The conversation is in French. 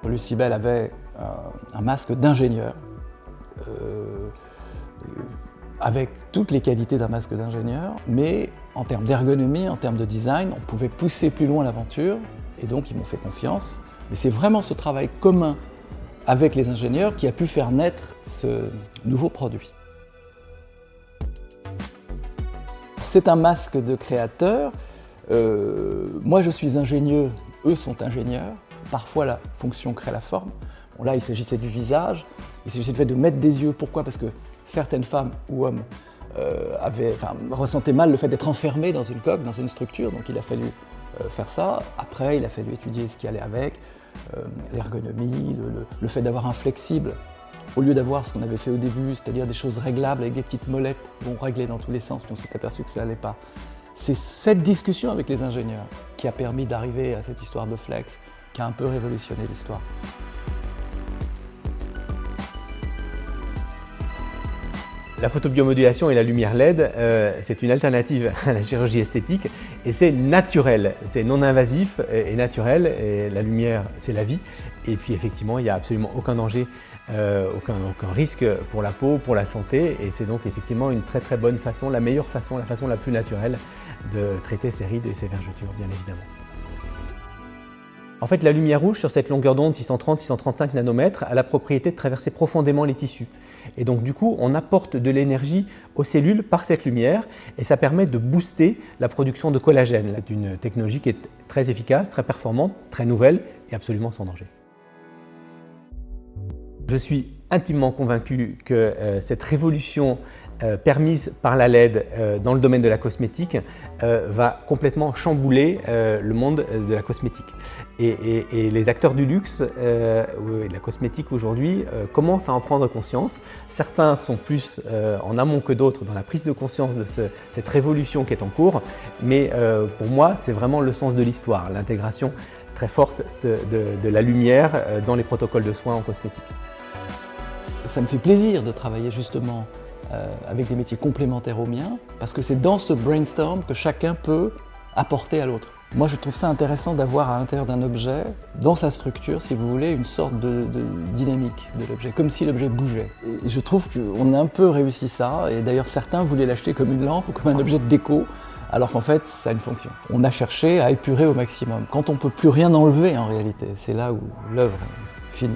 Lucie Bell avait un masque d'ingénieur, avec toutes les qualités d'un masque d'ingénieur, mais en termes d'ergonomie, en termes de design, on pouvait pousser plus loin l'aventure, et donc ils m'ont fait confiance. Mais c'est vraiment ce travail commun avec les ingénieurs qui a pu faire naître ce nouveau produit. C'est un masque de créateur. Moi je suis ingénieux, eux sont ingénieurs. Parfois la fonction crée la forme. Bon, là il s'agissait du visage, il s'agissait du fait de mettre des yeux. Pourquoi? Parce que certaines femmes ou hommes ressentaient mal le fait d'être enfermés dans une coque, dans une structure, donc il a fallu faire ça. Après il a fallu étudier ce qui allait avec, l'ergonomie, le fait d'avoir un flexible. Au lieu d'avoir ce qu'on avait fait au début, c'est-à-dire des choses réglables avec des petites molettes qu'on réglait dans tous les sens, puis on s'est aperçu que ça n'allait pas. C'est cette discussion avec les ingénieurs qui a permis d'arriver à cette histoire de flex, qui a un peu révolutionné l'histoire. La photobiomodulation et la lumière LED, c'est une alternative à la chirurgie esthétique et c'est naturel, c'est non invasif et naturel. Et la lumière, c'est la vie. Et puis effectivement, il n'y a absolument aucun danger, aucun risque pour la peau, pour la santé. Et c'est donc effectivement une très très bonne façon, la meilleure façon, la façon la plus naturelle de traiter ces rides et ces vergetures, bien évidemment. En fait, la lumière rouge sur cette longueur d'onde 630-635 nanomètres a la propriété de traverser profondément les tissus. Et donc du coup, on apporte de l'énergie aux cellules par cette lumière et ça permet de booster la production de collagène. C'est une technologie qui est très efficace, très performante, très nouvelle et absolument sans danger. Je suis intimement convaincu que cette révolution permise par la LED dans le domaine de la cosmétique va complètement chambouler le monde de la cosmétique. Et les acteurs du luxe et de la cosmétique aujourd'hui commencent à en prendre conscience. Certains sont plus en amont que d'autres dans la prise de conscience de cette révolution qui est en cours, mais pour moi c'est vraiment le sens de l'histoire, l'intégration très forte de la lumière dans les protocoles de soins en cosmétique. Ça me fait plaisir de travailler justement avec des métiers complémentaires aux miens, parce que c'est dans ce brainstorm que chacun peut apporter à l'autre. Moi je trouve ça intéressant d'avoir à l'intérieur d'un objet, dans sa structure si vous voulez, une sorte de dynamique de l'objet, comme si l'objet bougeait. Et je trouve qu'on a un peu réussi ça, et d'ailleurs certains voulaient l'acheter comme une lampe ou comme un objet de déco, alors qu'en fait ça a une fonction. On a cherché à épurer au maximum, quand on ne peut plus rien enlever en réalité, c'est là où l'œuvre est finie.